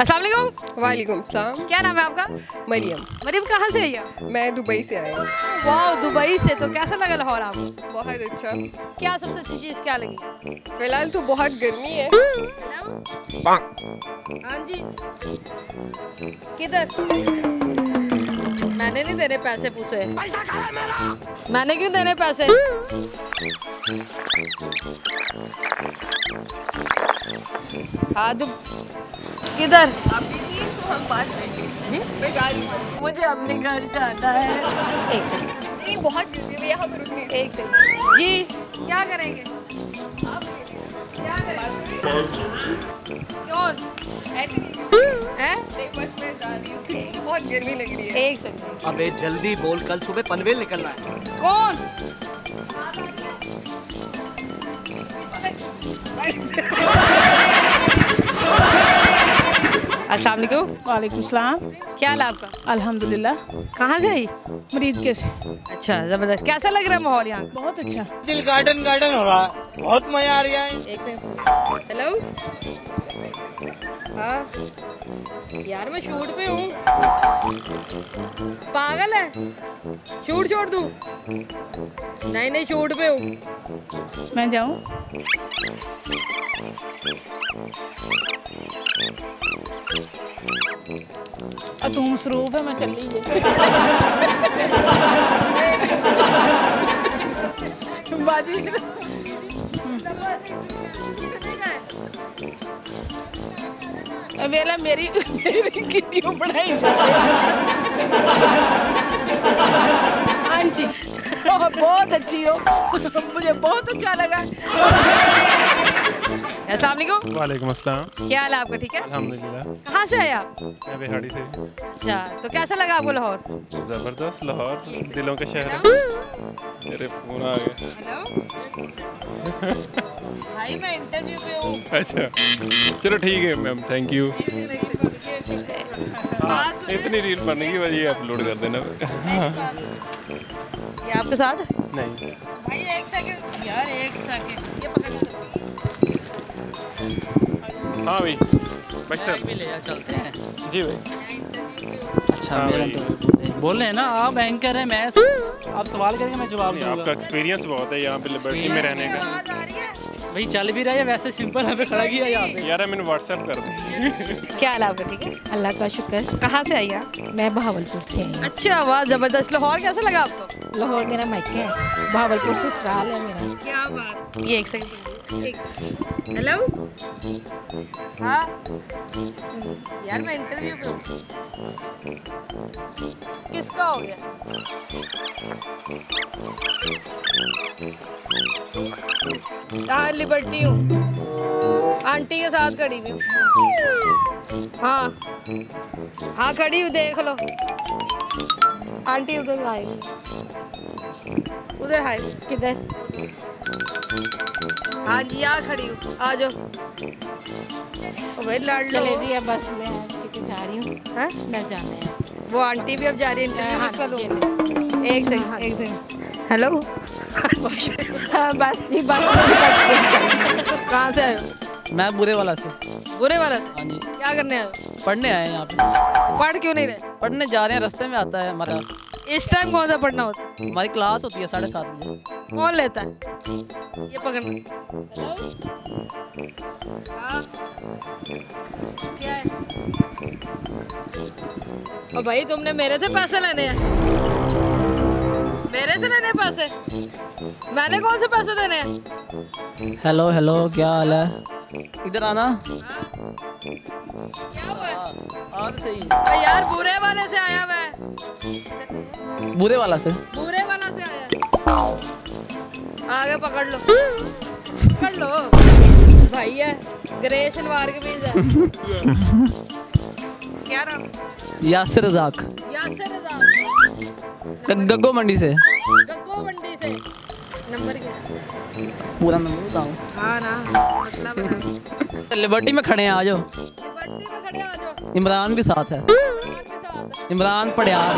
अस्सलाम वालेकुम। वालेकुम सलाम। क्या नाम है आपका? मरियम। मरीम कहाँ से आई है? मैं दुबई से आई हूँ। वाह, दुबई से। तो कैसा लगा लाहौर आपको? बहुत अच्छा। क्या सबसे अच्छी चीज़ क्या लगी? फिलहाल तो बहुत गर्मी है। हेलो, हाँ जी, किधर? मैंने नहीं देने पैसे पूछे। मैंने क्यों देने पैसे? हाँ किधर? आप बिजी हैं तो हम बात करेंगे। मैं जा रही हूँ। मुझे अपने घर जाना है। एक सेकंड, नहीं बहुत गर्मी है, मैं यहाँ पे रुकनी है। एक सेकंड जी। क्या करेंगे? आप ले लीजिए। क्या करेंगे? बात सुनिए। क्यों? ऐसे नहीं हैं? नहीं, बस मैं जा रही हूँ क्योंकि मुझे बहुत गर्मी लग रही है। एक सेकंड। अबे जल्दी बोल, कल सुबह पनवेल निकलना है। कौन? अस्सलाम वालेकुम। वालेकुम सलाम। क्या हाल है आपका? अल्हम्दुलिल्लाह। कहाँ से आई? मरीद के से अच्छा, जबरदस्त। कैसा लग रहा है माहौल यहाँ का? बहुत अच्छा। दिल गार्डन गार्डन हो रहा है, बहुत मजा आ रहा है। एक मिनट। हेलो, हाँ यार, मैं शूट पे हूँ। पागल है? शूट छोड़ दूँ? नहीं नहीं, शूट पे हूँ। मैं जाऊँ? तू मसरूफ है, मैं चली बाजी। वेला मेरी किटी बनाई। हाँ जी, बहुत अच्छी हो। मुझे बहुत अच्छा लगा। अस्सलाम वालेकुम। वालेकुम अस्सलाम। क्या हाल है आपका? ठीक है। अल्हम्दुलिल्लाह। कहाँ से आए आप? मैं बिहाड़ी से। अच्छा, तो कैसा लगा आपको लाहौर? ज़बरदस्त, लाहौर दिलों का शहर है। मेरे फोन आ गया। हेलो भाई, मैं इंटरव्यू पे हूँ। अच्छा, चलो ठीक है मैम, थैंक यू। इतनी रील बनने की वजह अपलोड कर देना। ये आपके साथ? नहीं, भाई एक सेकंड यार, एक सेकंड, ये पकड़ लो। हाँ भाई, भाई सर भी ले जा, चलते हैं। जी भाई। अच्छा, हाँ मेरा भाई। तो बोल रहे हैं ना, आप एंकर हैं, मैं आप सवाल करेंगे, मैं जवाब नहीं, दूंगा। आपका एक्सपीरियंस बहुत है यहाँ पे लिबर्टी में रहने का। आवाज आ रही है? भाई चल भी रहा है, वैसे सिंपल हमें खड़ा किया यहाँ पे। यार मैंने व्हाट्सएप कर दी। क्या हाल है आपका? ठीक है। अल्लाह का शुक्र। कहाँ से आई आप? मैं बहावलपुर से आई अच्छा, वाह जबरदस्त। लाहौर कैसा लगा आपको? हूँ। लाहौर मेरा मायका है, बहावलपुर से ससुराल है मेरा। क्या बात। ये एक सेकंड, एक हेलो, हाँ यार, मैं इंटरव्यू पे हूँ। किसका हो गया? हाँ, लिबर्टी हूँ, आंटी के साथ खड़ी हुई हूँ। हाँ हाँ, खड़ी हूँ, देख लो। आंटी उधर आई हुई। उधर है किधर? हाँ जी, यहाँ खड़ी हूँ, आ जाओ। ओ भाई लड़ लो। चले जी, अब बस मैं क्योंकि जा रही हूँ। हाँ? मैं जाना है। वो आंटी भी अब जा रही है इंटरव्यू हाँ, उसका लो। जी। एक सेकंड, एक सेकंड। हेलो हाँ, बस जी, बस मेरी बस के। कहाँ से आए हो? मैं बुरे वाला से। बुरे वाला से? हाँ जी, क्या करने आए हो? पढ़ने आए हैं यहाँ पे। पढ़ क्यों नहीं रहे? पढ़ने जा रहे हैं, रास्ते में आता है हमारा। इस टाइम कौन सा पढ़ना होता है? हमारी क्लास होती है 7:30 बजे। कौन लेता है? ये पकड़ना। हेलो, हाँ क्या है? ओ भाई, तुमने मेरे से पैसे लेने हैं? मेरे से लेने हैं पैसे? मैंने कौन से पैसे देने हैं? हेलो हेलो, क्या हाल है? इधर आना। क्या हुआ है? और सही। ओ यार, बुरे वाले से आया मैं। बुरे वाला से। बुरे वाला से आया। आगे पकड़ लो, पकड़ लो। भाई है, ग्रे शलवार के बीच है। क्या नाम? यासिर रज़ाक। यासिर रज़ाक। गग्गो मंडी से। गग्गो मंडी से। नंबर क्या? पूरा नंबर बताओ। हाँ ना, मतलब बता। लिबर्टी में खड़े हैं, आ जाओ। लिबर्टी में खड़े आ जाओ। इमरान भी साथ है। इमरान के साथ। इमरान पड़ियार।